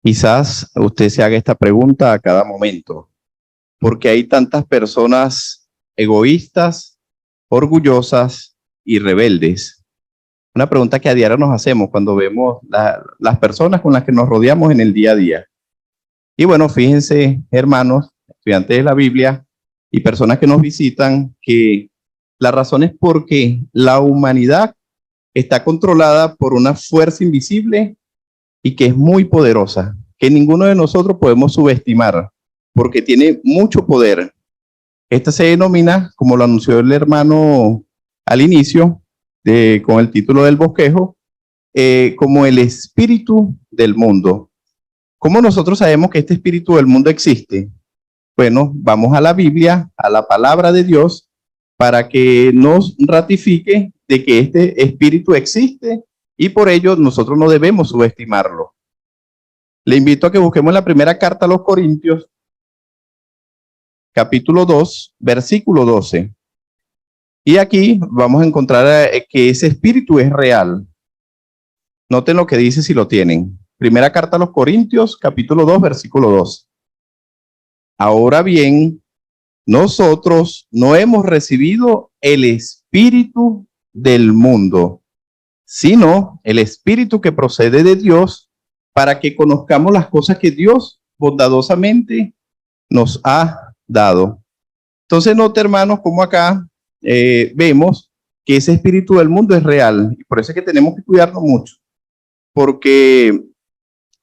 Quizás usted se haga esta pregunta a cada momento. ¿Por qué hay tantas personas egoístas, orgullosas y rebeldes? Una pregunta que a diario nos hacemos cuando vemos las personas con las que nos rodeamos en el día a día. Y bueno, fíjense, hermanos, estudiantes de la Biblia y personas que nos visitan, que la razón es porque la humanidad está controlada por una fuerza invisible y que es muy poderosa, que ninguno de nosotros podemos subestimar, porque tiene mucho poder. Esta se denomina, como lo anunció el hermano al inicio, con el título del bosquejo, como el espíritu del mundo. ¿Cómo nosotros sabemos que este espíritu del mundo existe? Bueno, vamos a la Biblia, a la palabra de Dios, para que nos ratifique de que este espíritu existe y por ello nosotros no debemos subestimarlo. Le invito a que busquemos la primera carta a los Corintios, capítulo 2, versículo 12. Y aquí vamos a encontrar que ese espíritu es real. Noten lo que dice si lo tienen. Primera carta a los Corintios, capítulo 2, versículo 12. Ahora bien, nosotros no hemos recibido el espíritu del mundo, sino el espíritu que procede de Dios, para que conozcamos las cosas que Dios bondadosamente nos ha dado. Entonces, note, hermanos, como acá vemos que ese espíritu del mundo es real, y por eso es que tenemos que cuidarnos mucho, porque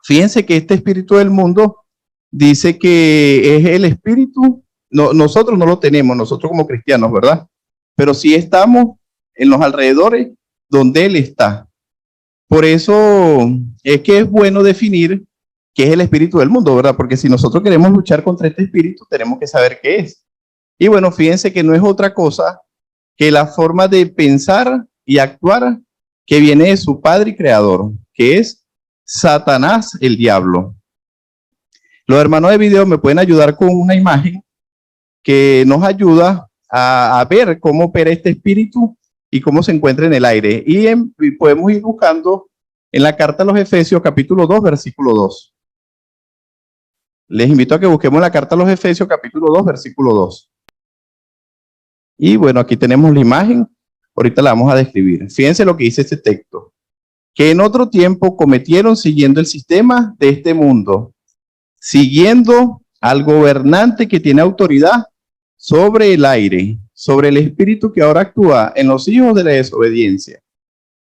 fíjense que este espíritu del mundo dice que es el espíritu, nosotros no lo tenemos, nosotros como cristianos, ¿verdad? Pero sí estamos en los alrededores donde Él está. Por eso es que es bueno definir qué es el espíritu del mundo, ¿verdad? Porque si nosotros queremos luchar contra este espíritu, tenemos que saber qué es. Y bueno, fíjense que no es otra cosa que la forma de pensar y actuar que viene de su padre y creador, que es Satanás, el diablo. Los hermanos de video me pueden ayudar con una imagen que nos ayuda a ver cómo opera este espíritu y cómo se encuentra en el aire. Y podemos ir buscando en la carta a los Efesios, capítulo 2, versículo 2. Les invito a que busquemos la carta a los Efesios, capítulo 2, versículo 2. Y bueno, aquí tenemos la imagen. Ahorita la vamos a describir. Fíjense lo que dice este texto. Que en otro tiempo cometieron siguiendo el sistema de este mundo, siguiendo al gobernante que tiene autoridad sobre el aire, sobre el espíritu que ahora actúa en los hijos de la desobediencia.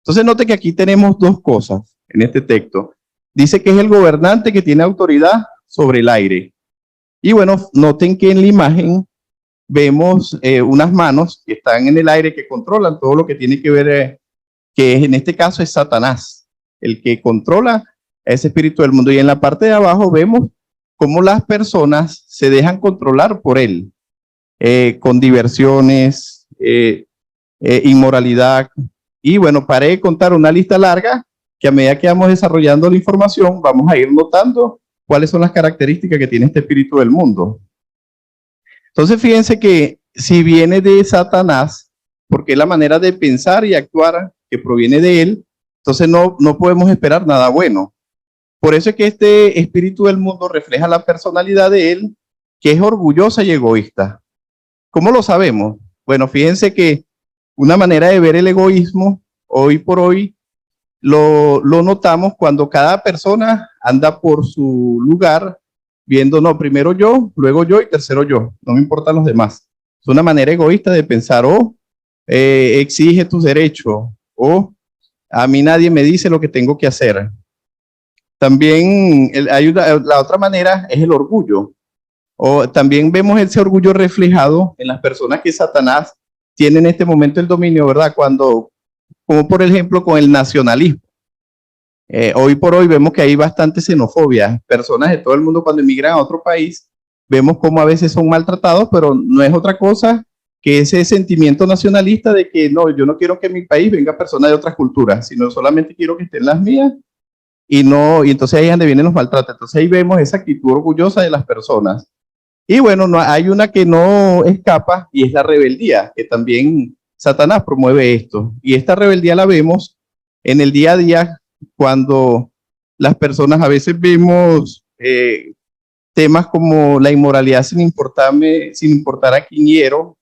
Entonces note que aquí tenemos dos cosas en este texto. Dice que es el gobernante que tiene autoridad sobre el aire. Y bueno, noten que en la imagen vemos unas manos que están en el aire que controlan todo lo que tiene que ver, que en este caso es Satanás, el que controla a ese espíritu del mundo. Y en la parte de abajo vemos cómo las personas se dejan controlar por él, con diversiones, inmoralidad. Y bueno, paré de contar una lista larga que a medida que vamos desarrollando la información, vamos a ir notando cuáles son las características que tiene este espíritu del mundo. Entonces, fíjense que si viene de Satanás, porque es la manera de pensar y actuar que proviene de él, entonces no podemos esperar nada bueno. Por eso es que este espíritu del mundo refleja la personalidad de él, que es orgullosa y egoísta. ¿Cómo lo sabemos? Bueno, fíjense que una manera de ver el egoísmo, hoy por hoy, lo notamos cuando cada persona anda por su lugar, viendo, no, primero yo, luego yo y tercero yo, no me importan los demás. Es una manera egoísta de pensar, exige tus derechos, o a mí nadie me dice lo que tengo que hacer. También la otra manera es el orgullo. O también vemos ese orgullo reflejado en las personas que Satanás tiene en este momento el dominio, ¿verdad? Como por ejemplo con el nacionalismo. Hoy por hoy vemos que hay bastante xenofobia. Personas de todo el mundo cuando emigran a otro país, vemos cómo a veces son maltratados, pero no es otra cosa que ese sentimiento nacionalista de que no, yo no quiero que en mi país venga personas de otras culturas, sino solamente quiero que estén las mías. Y entonces ahí es donde vienen los maltratos. Entonces ahí vemos esa actitud orgullosa de las personas. Y bueno, hay una que no escapa y es la rebeldía, que también Satanás promueve esto. Y esta rebeldía la vemos en el día a día cuando las personas a veces vemos temas como la inmoralidad sin importar a quién hiero,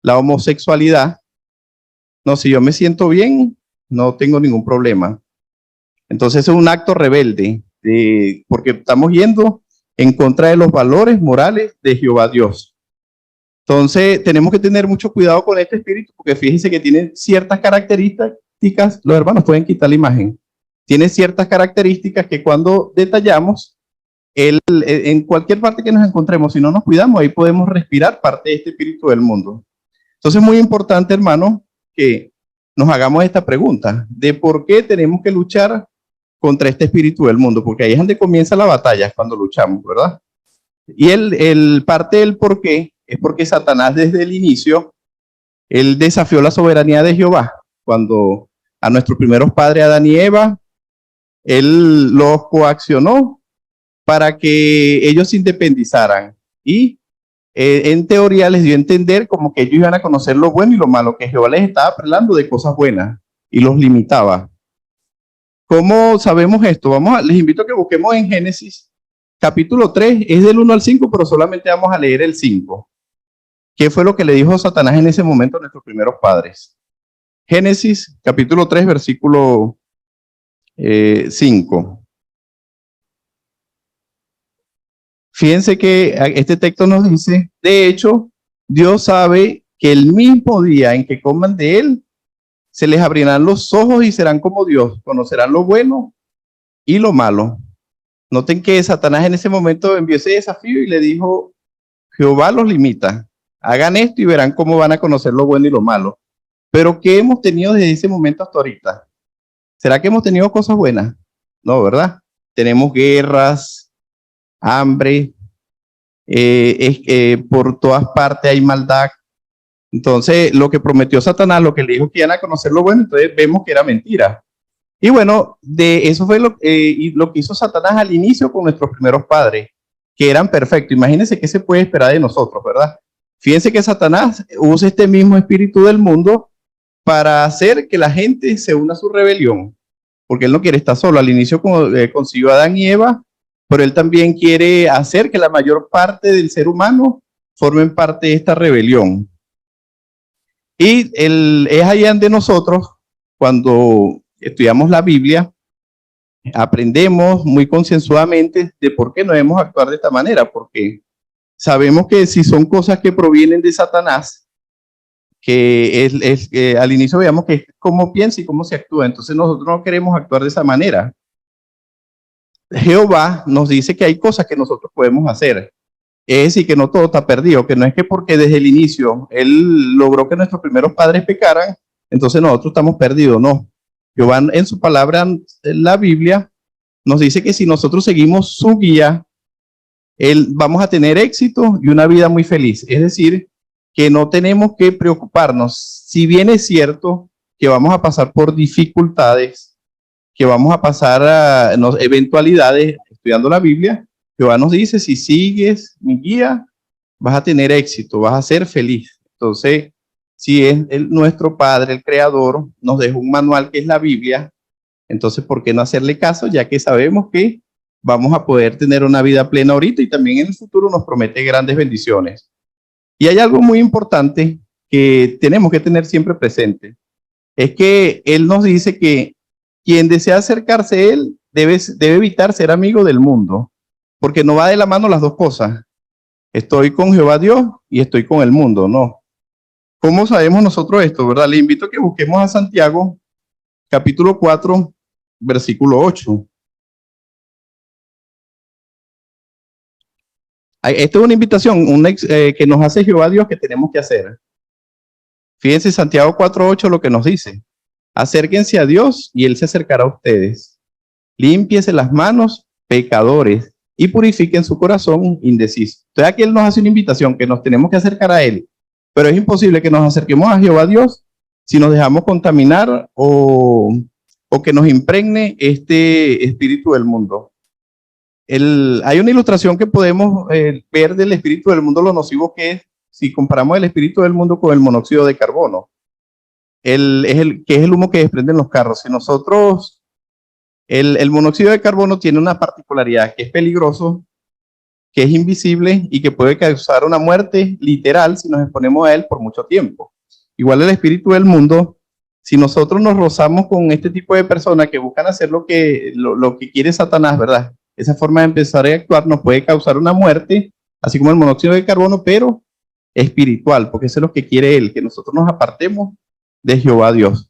la homosexualidad. No, si yo me siento bien, no tengo ningún problema. Entonces es un acto rebelde, porque estamos yendo en contra de los valores morales de Jehová Dios. Entonces tenemos que tener mucho cuidado con este espíritu, porque fíjense que tiene ciertas características, los hermanos pueden quitar la imagen, tiene ciertas características que cuando detallamos, en cualquier parte que nos encontremos, si no nos cuidamos, ahí podemos respirar parte de este espíritu del mundo. Entonces es muy importante, hermano, que nos hagamos esta pregunta de por qué tenemos que luchar contra este espíritu del mundo, porque ahí es donde comienza la batalla, cuando luchamos, ¿verdad? Y el parte del por qué es porque Satanás desde el inicio, él desafió la soberanía de Jehová. Cuando a nuestros primeros padres, Adán y Eva, él los coaccionó para que ellos se independizaran. Y en teoría les dio a entender como que ellos iban a conocer lo bueno y lo malo, que Jehová les estaba hablando de cosas buenas y los limitaba. ¿Cómo sabemos esto? Les invito a que busquemos en Génesis, capítulo 3, es del 1 al 5, pero solamente vamos a leer el 5. ¿Qué fue lo que le dijo Satanás en ese momento a nuestros primeros padres? Génesis, capítulo 3, versículo 5. Fíjense que este texto nos dice, de hecho, Dios sabe que el mismo día en que coman de él, se les abrirán los ojos y serán como Dios, conocerán lo bueno y lo malo. Noten que Satanás en ese momento envió ese desafío y le dijo, Jehová los limita, hagan esto y verán cómo van a conocer lo bueno y lo malo. Pero ¿qué hemos tenido desde ese momento hasta ahorita? ¿Será que hemos tenido cosas buenas? No, ¿verdad? Tenemos guerras, hambre, por todas partes hay maldad. Entonces, lo que prometió Satanás, lo que le dijo que iban a conocer lo bueno, entonces vemos que era mentira. Y bueno, de eso fue lo que hizo Satanás al inicio con nuestros primeros padres, que eran perfectos. Imagínense qué se puede esperar de nosotros, ¿verdad? Fíjense que Satanás usa este mismo espíritu del mundo para hacer que la gente se una a su rebelión, porque él no quiere estar solo. Al inicio consiguió a Adán y Eva, pero él también quiere hacer que la mayor parte del ser humano formen parte de esta rebelión. Y es allá de nosotros, cuando estudiamos la Biblia, aprendemos muy concienzudamente de por qué no debemos actuar de esta manera, porque sabemos que si son cosas que provienen de Satanás, que al inicio veamos que es cómo piensa y cómo se actúa, entonces nosotros no queremos actuar de esa manera. Jehová nos dice que hay cosas que nosotros podemos hacer. Es decir, que no todo está perdido, que no es que porque desde el inicio él logró que nuestros primeros padres pecaran, entonces nosotros estamos perdidos. No. Jehová en su palabra, en la Biblia, nos dice que si nosotros seguimos su guía, vamos a tener éxito y una vida muy feliz. Es decir, que no tenemos que preocuparnos. Si bien es cierto que vamos a pasar por dificultades, que vamos a pasar a eventualidades estudiando la Biblia, Jehová nos dice, si sigues mi guía, vas a tener éxito, vas a ser feliz. Entonces, si es nuestro Padre, el Creador, nos dejó un manual que es la Biblia, entonces, ¿por qué no hacerle caso? Ya que sabemos que vamos a poder tener una vida plena ahorita y también en el futuro nos promete grandes bendiciones. Y hay algo muy importante que tenemos que tener siempre presente. Es que Él nos dice que quien desea acercarse a Él debe evitar ser amigo del mundo, porque no va de la mano las dos cosas. Estoy con Jehová Dios y estoy con el mundo, no. ¿Cómo sabemos nosotros esto, verdad? Le invito a que busquemos a Santiago, capítulo 4, versículo 8. Esta es una invitación que nos hace Jehová Dios que tenemos que hacer. Fíjense Santiago 4:8 lo que nos dice. Acérquense a Dios y Él se acercará a ustedes. Límpiese las manos, pecadores, y purifiquen su corazón indeciso. Entonces aquí Él nos hace una invitación que nos tenemos que acercar a Él, pero es imposible que nos acerquemos a Jehová Dios si nos dejamos contaminar o que nos impregne este espíritu del mundo. Hay una ilustración que podemos ver del espíritu del mundo, lo nocivo que es, si comparamos el espíritu del mundo con el monóxido de carbono, que es el humo que desprenden los carros. Si nosotros El monóxido de carbono tiene una particularidad, que es peligroso, que es invisible y que puede causar una muerte literal si nos exponemos a él por mucho tiempo. Igual el espíritu del mundo, si nosotros nos rozamos con este tipo de personas que buscan hacer lo que quiere Satanás, ¿verdad? Esa forma de empezar a actuar nos puede causar una muerte, así como el monóxido de carbono, pero espiritual, porque eso es lo que quiere él, que nosotros nos apartemos de Jehová Dios.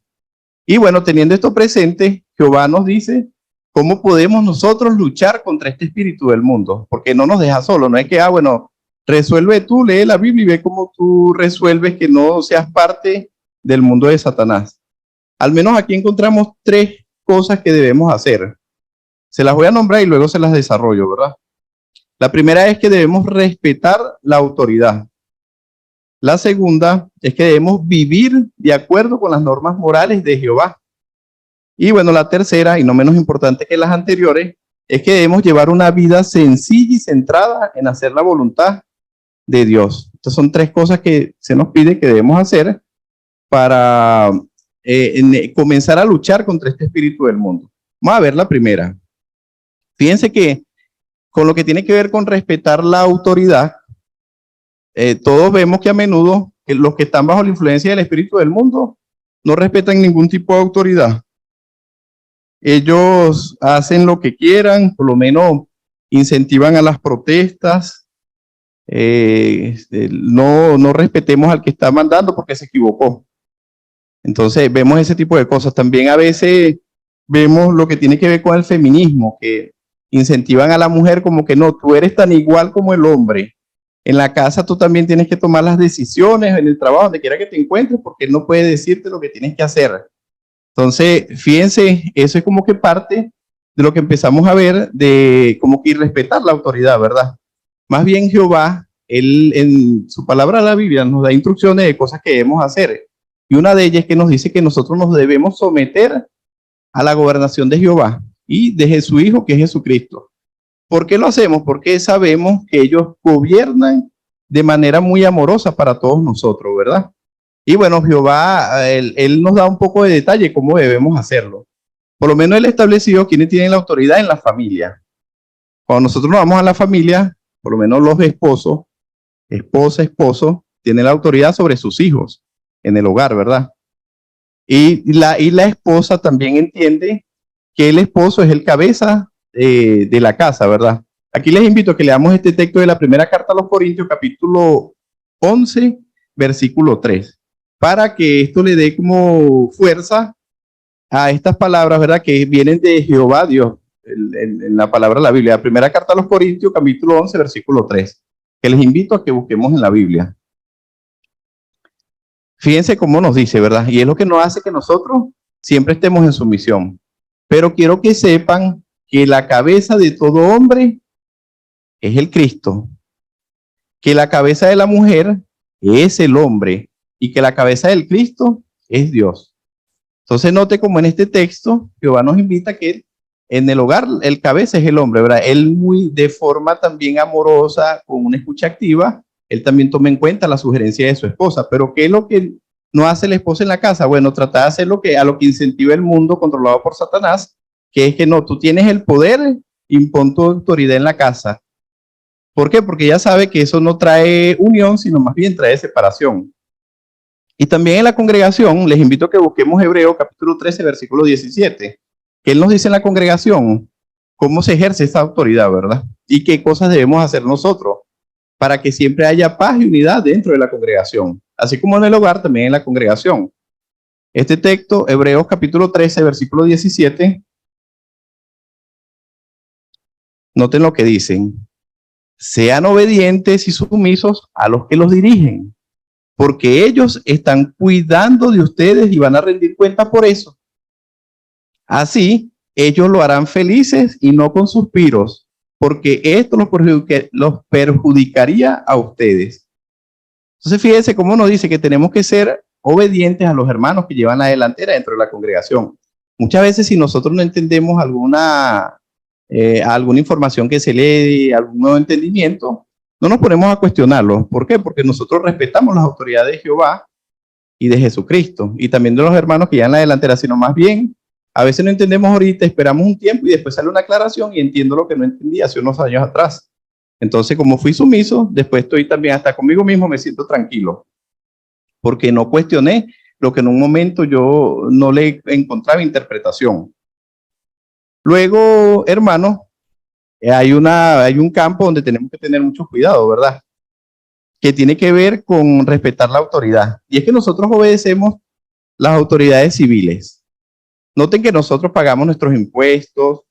Y bueno, teniendo esto presente, Jehová nos dice cómo podemos nosotros luchar contra este espíritu del mundo, porque no nos deja solo, no es que, bueno, resuelve tú, lee la Biblia y ve cómo tú resuelves que no seas parte del mundo de Satanás. Al menos aquí encontramos 3 cosas que debemos hacer. Se las voy a nombrar y luego se las desarrollo, ¿verdad? La primera es que debemos respetar la autoridad. La segunda es que debemos vivir de acuerdo con las normas morales de Jehová. Y bueno, la tercera, y no menos importante que las anteriores, es que debemos llevar una vida sencilla y centrada en hacer la voluntad de Dios. Estas son 3 cosas que se nos pide que debemos hacer para comenzar a luchar contra este espíritu del mundo. Vamos a ver la primera. Fíjense que con lo que tiene que ver con respetar la autoridad, todos vemos que a menudo los que están bajo la influencia del espíritu del mundo no respetan ningún tipo de autoridad. Ellos hacen lo que quieran, por lo menos incentivan a las protestas. No respetemos al que está mandando porque se equivocó. Entonces vemos ese tipo de cosas. También a veces vemos lo que tiene que ver con el feminismo, que incentivan a la mujer como que no, tú eres tan igual como el hombre. En la casa tú también tienes que tomar las decisiones, en el trabajo, donde quiera que te encuentres, porque él no puede decirte lo que tienes que hacer. Entonces, fíjense, eso es como que parte de lo que empezamos a ver de como que respetar la autoridad, ¿verdad? Más bien Jehová, él en su palabra la Biblia nos da instrucciones de cosas que debemos hacer. Y una de ellas es que nos dice que nosotros nos debemos someter a la gobernación de Jehová y de su Hijo, que es Jesucristo. ¿Por qué lo hacemos? Porque sabemos que ellos gobiernan de manera muy amorosa para todos nosotros, ¿verdad? Y bueno, Jehová, él nos da un poco de detalle cómo debemos hacerlo. Por lo menos él estableció quiénes tienen la autoridad en la familia. Cuando nosotros nos vamos a la familia, por lo menos los esposos, esposo, tienen la autoridad sobre sus hijos en el hogar, ¿verdad? Y la esposa también entiende que el esposo es el cabeza de la casa, ¿verdad? Aquí les invito a que leamos este texto de la primera carta a los Corintios, capítulo 11, versículo 3, para que esto le dé como fuerza a estas palabras, ¿verdad? Que vienen de Jehová Dios, en la palabra de la Biblia. La primera carta a los Corintios, capítulo 11, versículo 3, que les invito a que busquemos en la Biblia. Fíjense cómo nos dice, ¿verdad? Y es lo que nos hace que nosotros siempre estemos en sumisión. Pero quiero que sepan que la cabeza de todo hombre es el Cristo, que la cabeza de la mujer es el hombre y que la cabeza del Cristo es Dios. Entonces note como en este texto Jehová nos invita a que en el hogar el cabeza es el hombre, ¿verdad? Él de forma también amorosa, con una escucha activa, él también toma en cuenta la sugerencia de su esposa. Pero ¿qué es lo que no hace la esposa en la casa? Bueno, trata de hacer a lo que incentiva el mundo controlado por Satanás, que es que no, tú tienes el poder, impon tu autoridad en la casa. ¿Por qué? Porque ella sabe que eso no trae unión, sino más bien trae separación. Y también en la congregación, les invito a que busquemos Hebreos capítulo 13, versículo 17, que él nos dice en la congregación cómo se ejerce esta autoridad, ¿verdad? Y qué cosas debemos hacer nosotros para que siempre haya paz y unidad dentro de la congregación, así como en el hogar, también en la congregación. Este texto, Hebreos capítulo 13, versículo 17, noten lo que dicen: sean obedientes y sumisos a los que los dirigen, porque ellos están cuidando de ustedes y van a rendir cuenta por eso. Así, ellos lo harán felices y no con suspiros, porque esto los perjudicaría a ustedes. Entonces, fíjense cómo nos dice que tenemos que ser obedientes a los hermanos que llevan la delantera dentro de la congregación. Muchas veces, si nosotros no entendemos alguna información que se lee, algún nuevo entendimiento, no nos ponemos a cuestionarlo. ¿Por qué? Porque nosotros respetamos las autoridades de Jehová y de Jesucristo, y también de los hermanos que llevan la delantera, sino más bien A veces no entendemos ahorita, esperamos un tiempo y después sale una aclaración y entiendo lo que no entendí hace unos años atrás. Entonces, como fui sumiso, después estoy también hasta conmigo mismo, me siento tranquilo, porque no cuestioné lo que en un momento yo no le encontraba interpretación. Luego, hermanos, hay un campo donde tenemos que tener mucho cuidado, ¿verdad? Que tiene que ver con respetar la autoridad. Y es que nosotros obedecemos las autoridades civiles. Noten que nosotros pagamos nuestros impuestos,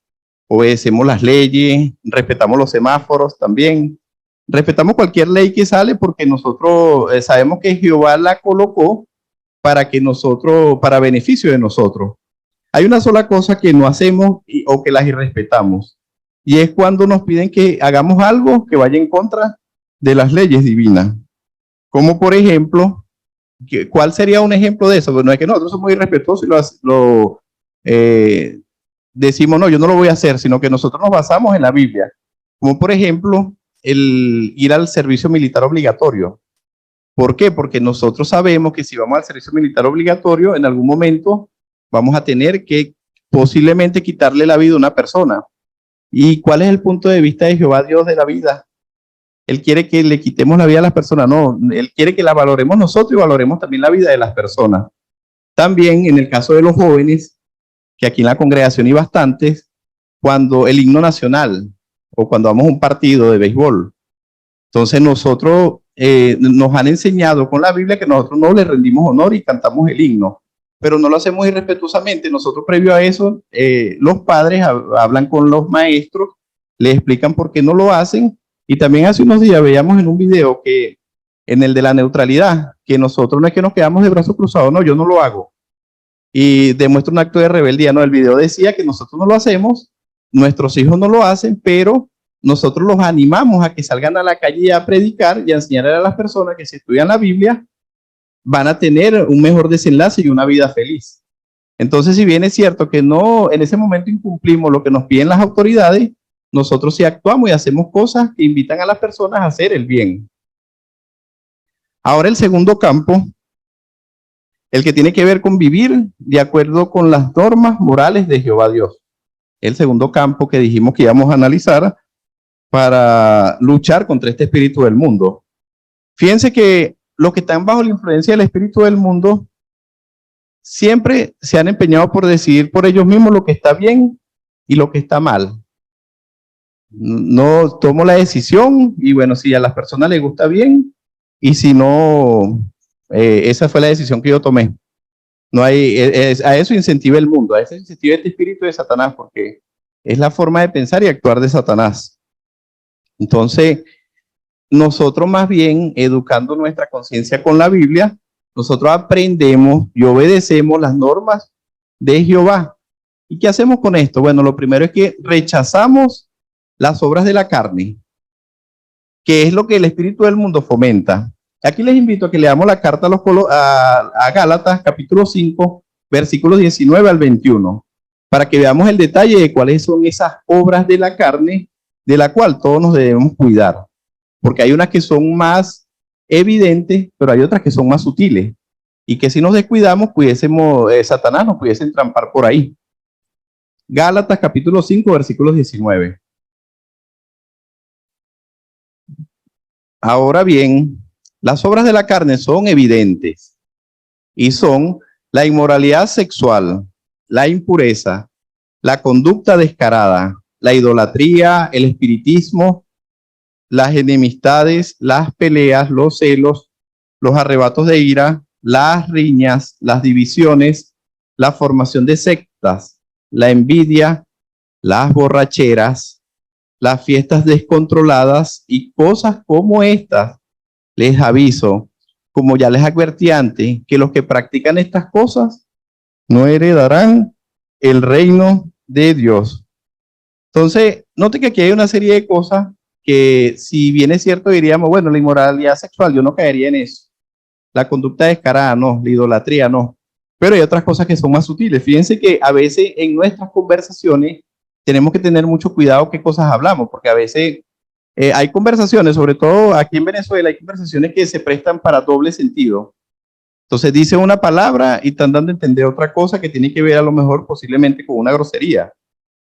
obedecemos las leyes, respetamos los semáforos también, respetamos cualquier ley que sale porque nosotros sabemos que Jehová la colocó para que nosotros, para beneficio de nosotros. Hay una sola cosa que no hacemos o que las irrespetamos, y es cuando nos piden que hagamos algo que vaya en contra de las leyes divinas. Como por ejemplo, ¿cuál sería un ejemplo de eso? Bueno, es que nosotros somos irrespetuosos y decimos, no, yo no lo voy a hacer, sino que nosotros nos basamos en la Biblia. Como por ejemplo, el ir al servicio militar obligatorio. ¿Por qué? Porque nosotros sabemos que si vamos al servicio militar obligatorio, en algún momento vamos a tener que posiblemente quitarle la vida a una persona. ¿Y cuál es el punto de vista de Jehová Dios de la vida? Él quiere que le quitemos la vida a las personas, no, Él quiere que la valoremos nosotros y valoremos también la vida de las personas. También en el caso de los jóvenes, que aquí en la congregación hay bastantes, cuando el himno nacional o cuando vamos a un partido de béisbol, entonces nosotros nos han enseñado con la Biblia que nosotros no le rendimos honor y cantamos el himno, pero no lo hacemos irrespetuosamente. Nosotros previo a eso, los padres hablan con los maestros, les explican por qué no lo hacen, y también hace unos días veíamos en un video que en el de la neutralidad, que nosotros no es que nos quedamos de brazos cruzados, no, yo no lo hago, y demuestra un acto de rebeldía, no, el video decía que nosotros no lo hacemos, nuestros hijos no lo hacen, pero nosotros los animamos a que salgan a la calle a predicar y a enseñar a las personas que si estudian la Biblia van a tener un mejor desenlace y una vida feliz. Entonces, si bien es cierto que no en ese momento incumplimos lo que nos piden las autoridades, nosotros sí actuamos y hacemos cosas que invitan a las personas a hacer el bien. Ahora el segundo campo, el que tiene que ver con vivir de acuerdo con las normas morales de Jehová Dios. El segundo campo que dijimos que íbamos a analizar para luchar contra este espíritu del mundo. Fíjense que los que están bajo la influencia del espíritu del mundo siempre se han empeñado por decidir por ellos mismos lo que está bien y lo que está mal. No tomo la decisión y bueno, si a las personas les gusta bien y si no, esa fue la decisión que yo tomé. No hay, a eso incentiva el mundo, a eso incentiva este espíritu de Satanás, porque es la forma de pensar y actuar de Satanás. Entonces, nosotros más bien, educando nuestra conciencia con la Biblia, nosotros aprendemos y obedecemos las normas de Jehová. ¿Y qué hacemos con esto? Bueno, lo primero es que rechazamos las obras de la carne, que es lo que el espíritu del mundo fomenta. Aquí les invito a que leamos la carta a Gálatas, capítulo 5, versículos 19 al 21, para que veamos el detalle de cuáles son esas obras de la carne de la cual todos nos debemos cuidar, porque hay unas que son más evidentes, pero hay otras que son más sutiles, y que si nos descuidamos, Satanás nos pudiese entrampar por ahí. Gálatas capítulo 5, versículos 19. Ahora bien, las obras de la carne son evidentes, y son la inmoralidad sexual, la impureza, la conducta descarada, la idolatría, el espiritismo, las enemistades, las peleas, los celos, los arrebatos de ira, las riñas, las divisiones, la formación de sectas, la envidia, las borracheras, las fiestas descontroladas y cosas como estas. Les aviso, como ya les advertí antes, que los que practican estas cosas no heredarán el reino de Dios. Entonces, note que aquí hay una serie de cosas que, si bien es cierto, diríamos, bueno, la inmoralidad sexual, yo no caería en eso. La conducta descarada, no. La idolatría, no. Pero hay otras cosas que son más sutiles. Fíjense que a veces en nuestras conversaciones tenemos que tener mucho cuidado qué cosas hablamos, porque a veces hay conversaciones, sobre todo aquí en Venezuela, hay conversaciones que se prestan para doble sentido. Entonces dice una palabra y están dando a entender otra cosa que tiene que ver a lo mejor posiblemente con una grosería.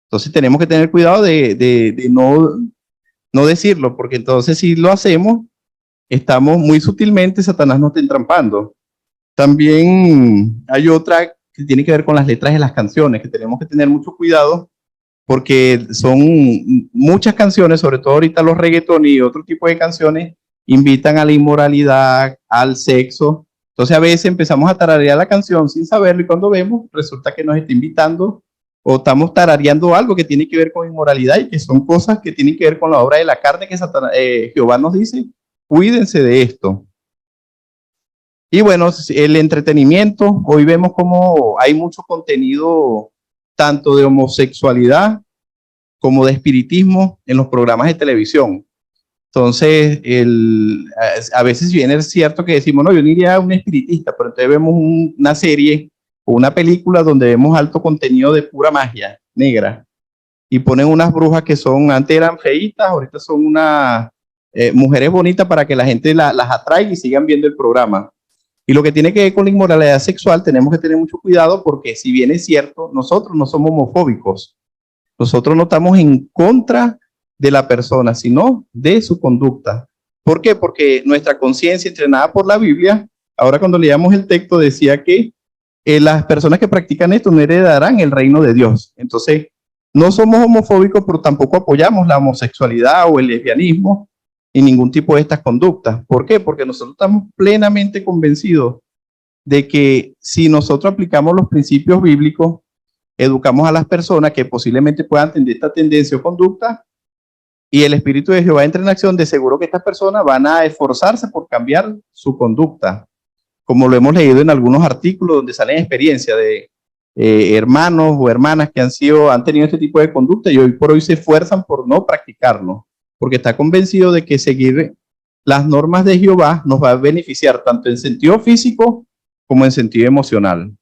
Entonces tenemos que tener cuidado de no decirlo, porque entonces si lo hacemos, estamos muy sutilmente, Satanás nos está entrampando. También hay otra que tiene que ver con las letras de las canciones, que tenemos que tener mucho cuidado porque son muchas canciones, sobre todo ahorita los reggaetón y otro tipo de canciones, invitan a la inmoralidad, al sexo. Entonces a veces empezamos a tararear la canción sin saberlo y cuando vemos resulta que nos está invitando o estamos tarareando algo que tiene que ver con inmoralidad y que son cosas que tienen que ver con la obra de la carne que Jehová nos dice, cuídense de esto. Y bueno, el entretenimiento, hoy vemos como hay mucho contenido tanto de homosexualidad como de espiritismo en los programas de televisión. Entonces, a veces viene cierto que decimos, no, yo no iría a un espiritista, pero entonces vemos una serie o una película donde vemos alto contenido de pura magia negra y ponen unas brujas que son, antes eran feitas, ahorita son unas mujeres bonitas para que la gente las atraiga y sigan viendo el programa. Y lo que tiene que ver con la inmoralidad sexual, tenemos que tener mucho cuidado porque si bien es cierto, nosotros no somos homofóbicos. Nosotros no estamos en contra de la persona, sino de su conducta. ¿Por qué? Porque nuestra conciencia entrenada por la Biblia, ahora cuando leíamos el texto decía que las personas que practican esto no heredarán el reino de Dios. Entonces, no somos homofóbicos, pero tampoco apoyamos la homosexualidad o el lesbianismo y ningún tipo de estas conductas. ¿Por qué? Porque nosotros estamos plenamente convencidos de que si nosotros aplicamos los principios bíblicos, educamos a las personas que posiblemente puedan tener esta tendencia o conducta y el Espíritu de Jehová entra en acción, de seguro que estas personas van a esforzarse por cambiar su conducta, como lo hemos leído en algunos artículos donde salen experiencias de hermanos o hermanas que han tenido este tipo de conducta y hoy por hoy se esfuerzan por no practicarlo, porque está convencido de que seguir las normas de Jehová nos va a beneficiar tanto en sentido físico como en sentido emocional.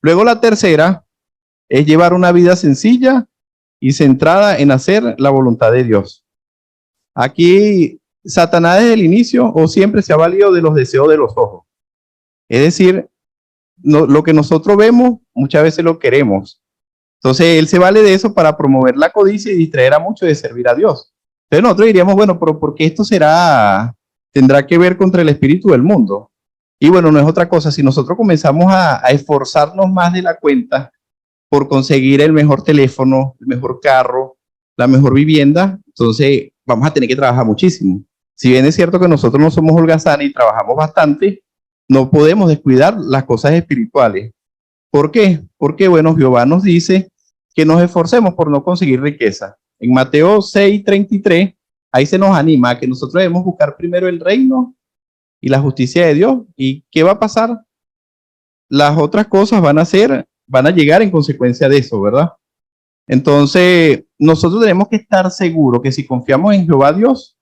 Luego la tercera es llevar una vida sencilla y centrada en hacer la voluntad de Dios. Aquí Satanás desde el inicio o siempre se ha valido de los deseos de los ojos. Es decir, lo que nosotros vemos muchas veces lo queremos. Entonces él se vale de eso para promover la codicia y distraer a muchos de servir a Dios. Entonces nosotros diríamos, bueno, pero ¿por qué esto tendrá que ver contra el espíritu del mundo? Y bueno, no es otra cosa. Si nosotros comenzamos a esforzarnos más de la cuenta por conseguir el mejor teléfono, el mejor carro, la mejor vivienda, entonces vamos a tener que trabajar muchísimo. Si bien es cierto que nosotros no somos holgazanes y trabajamos bastante, no podemos descuidar las cosas espirituales. ¿Por qué? Porque, bueno, Jehová nos dice que nos esforcemos por no conseguir riqueza. En Mateo 6:33, ahí se nos anima a que nosotros debemos buscar primero el reino y la justicia de Dios. ¿Y qué va a pasar? Las otras cosas van a llegar en consecuencia de eso, ¿verdad? Entonces, nosotros tenemos que estar seguros que si confiamos en Jehová Dios,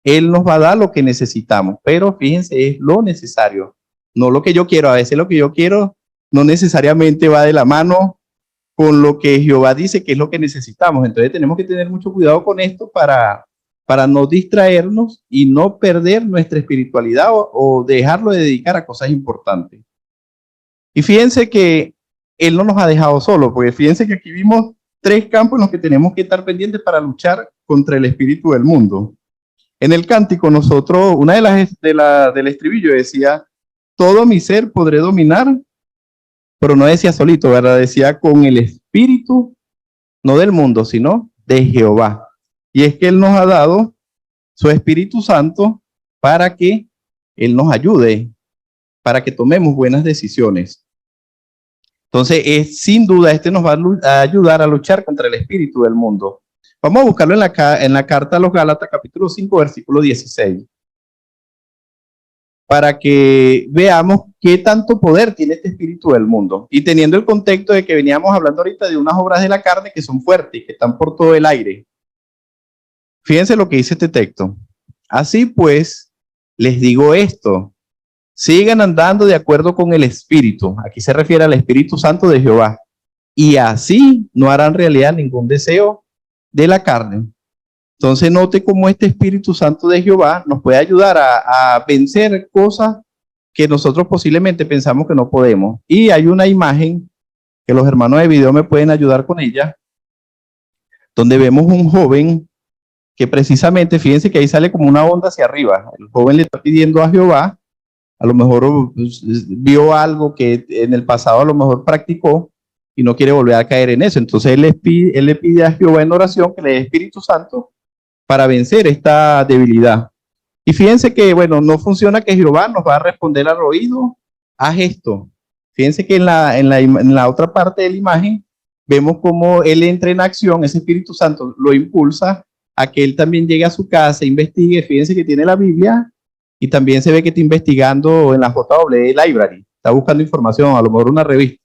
Él nos va a dar lo que necesitamos, pero fíjense, es lo necesario, no lo que yo quiero. A veces lo que yo quiero no necesariamente va de la mano con lo que Jehová dice que es lo que necesitamos. Entonces tenemos que tener mucho cuidado con esto para no distraernos y no perder nuestra espiritualidad o dejarlo de dedicar a cosas importantes. Y fíjense que Él no nos ha dejado solos, porque fíjense que aquí vimos 3 campos en los que tenemos que estar pendientes para luchar contra el espíritu del mundo. En el cántico nosotros, una del estribillo decía, todo mi ser podré dominar, pero no decía solito, ¿verdad? Decía con el espíritu, no del mundo, sino de Jehová. Y es que Él nos ha dado su Espíritu Santo para que Él nos ayude, para que tomemos buenas decisiones. Entonces, sin duda, este nos va a ayudar a luchar contra el espíritu del mundo. Vamos a buscarlo en la carta a los Gálatas, capítulo 5, versículo 16. Para que veamos qué tanto poder tiene este espíritu del mundo. Y teniendo el contexto de que veníamos hablando ahorita de unas obras de la carne que son fuertes y que están por todo el aire. Fíjense lo que dice este texto. Así pues, les digo esto. Sigan andando de acuerdo con el Espíritu. Aquí se refiere al Espíritu Santo de Jehová. Y así no harán realidad ningún deseo de la carne. Entonces note cómo este Espíritu Santo de Jehová nos puede ayudar a vencer cosas que nosotros posiblemente pensamos que no podemos. Y hay una imagen que los hermanos de video me pueden ayudar con ella, donde vemos un joven que precisamente, fíjense que ahí sale como una onda hacia arriba. El joven le está pidiendo a Jehová, a lo mejor pues, vio algo que en el pasado a lo mejor practicó y no quiere volver a caer en eso. Entonces él le pide a Jehová en oración que le dé Espíritu Santo para vencer esta debilidad. Y fíjense que, bueno, no funciona que Jehová nos va a responder al oído, haz esto. Fíjense que en la otra parte de la imagen vemos cómo él entra en acción, ese Espíritu Santo lo impulsa a que él también llegue a su casa, investigue. Fíjense que tiene la Biblia y también se ve que está investigando en la JW Library, está buscando información, a lo mejor una revista.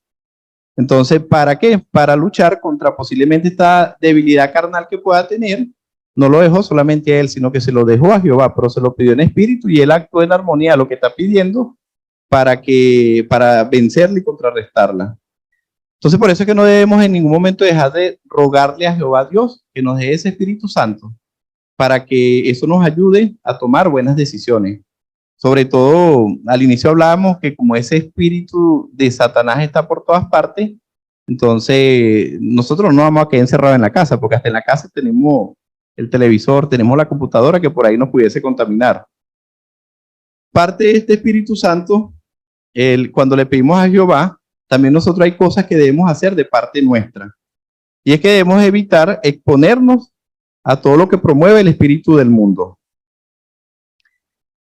Entonces, ¿para qué? Para luchar contra posiblemente esta debilidad carnal que pueda tener. No lo dejó solamente a él, sino que se lo dejó a Jehová, pero se lo pidió en espíritu y él actuó en armonía a lo que está pidiendo para vencerla y contrarrestarla. Entonces, por eso es que no debemos en ningún momento dejar de rogarle a Jehová Dios que nos dé ese Espíritu Santo para que eso nos ayude a tomar buenas decisiones. Sobre todo, al inicio hablábamos que como ese espíritu de Satanás está por todas partes, entonces nosotros no vamos a quedar encerrados en la casa, porque hasta en la casa tenemos el televisor, tenemos la computadora que por ahí nos pudiese contaminar. Parte de este Espíritu Santo, cuando le pedimos a Jehová, también nosotros hay cosas que debemos hacer de parte nuestra. Y es que debemos evitar exponernos a todo lo que promueve el espíritu del mundo.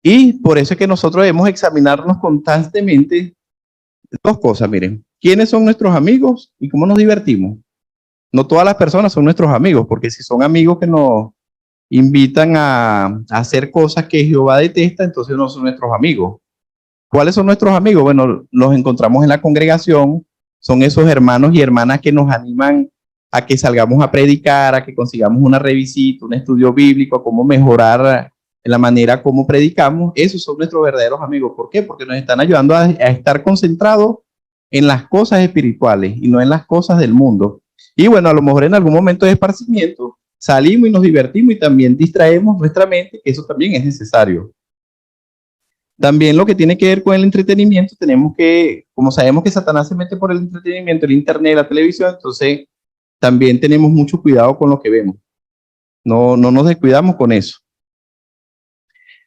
Y por eso es que nosotros debemos examinarnos constantemente dos cosas, miren. ¿Quiénes son nuestros amigos y cómo nos divertimos? No todas las personas son nuestros amigos, porque si son amigos que nos invitan a hacer cosas que Jehová detesta, entonces no son nuestros amigos. ¿Cuáles son nuestros amigos? Bueno, los encontramos en la congregación, son esos hermanos y hermanas que nos animan a que salgamos a predicar, a que consigamos una revisita, un estudio bíblico, a cómo mejorar en la manera como predicamos. Esos son nuestros verdaderos amigos. ¿Por qué? Porque nos están ayudando a estar concentrados en las cosas espirituales y no en las cosas del mundo. Y bueno, a lo mejor en algún momento de esparcimiento salimos y nos divertimos y también distraemos nuestra mente, que eso también es necesario. También lo que tiene que ver con el entretenimiento, tenemos que, como sabemos que Satanás se mete por el entretenimiento, el internet, la televisión, entonces también tenemos mucho cuidado con lo que vemos. No nos descuidamos con eso.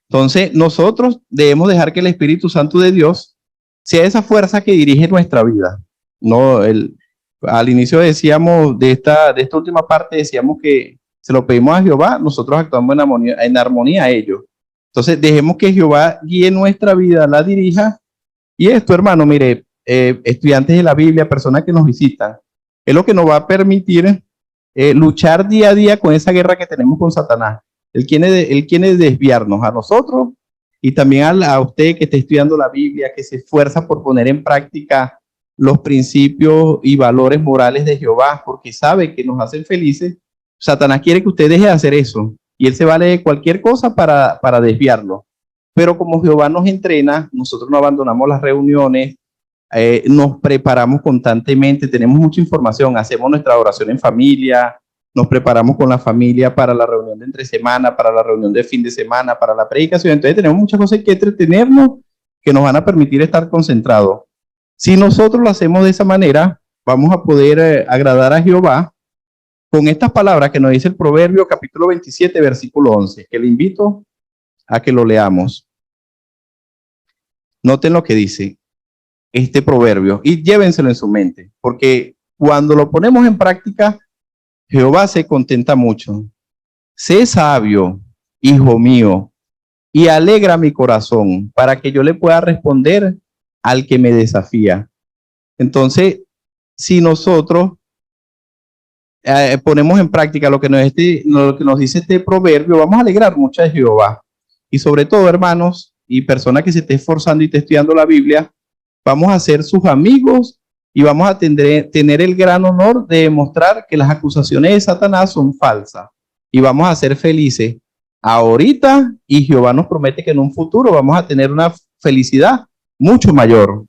Entonces, nosotros debemos dejar que el Espíritu Santo de Dios sea esa fuerza que dirige nuestra vida. No, al inicio decíamos, de esta última parte, decíamos que se lo pedimos a Jehová, nosotros actuamos en armonía a ellos. Entonces, dejemos que Jehová guíe nuestra vida, la dirija. Y esto, hermano, mire, estudiantes de la Biblia, personas que nos visitan, es lo que nos va a permitir luchar día a día con esa guerra que tenemos con Satanás. Él quiere desviarnos a nosotros y también a usted que está estudiando la Biblia, que se esfuerza por poner en práctica los principios y valores morales de Jehová, porque sabe que nos hacen felices. Satanás quiere que usted deje de hacer eso y él se vale de cualquier cosa para desviarlo. Pero como Jehová nos entrena, nosotros no abandonamos las reuniones, nos preparamos constantemente, tenemos mucha información, hacemos nuestra oración en familia, nos preparamos con la familia para la reunión de entre semana, para la reunión de fin de semana, para la predicación. Entonces tenemos muchas cosas que entretenernos que nos van a permitir estar concentrados. Si nosotros lo hacemos de esa manera, vamos a poder agradar a Jehová con estas palabras que nos dice el Proverbio capítulo 27, versículo 11, que le invito a que lo leamos. Noten lo que dice este proverbio y llévenselo en su mente, porque cuando lo ponemos en práctica, Jehová se contenta mucho. Sé sabio, hijo mío, y alegra mi corazón para que yo le pueda responder al que me desafía. Entonces, si nosotros ponemos en práctica lo que nos dice este proverbio, vamos a alegrar mucho a Jehová. Y sobre todo, hermanos y personas que se estén esforzando y estén estudiando la Biblia, vamos a ser sus amigos y vamos a tener el gran honor de demostrar que las acusaciones de Satanás son falsas. Y vamos a ser felices ahorita y Jehová nos promete que en un futuro vamos a tener una felicidad mucho mayor.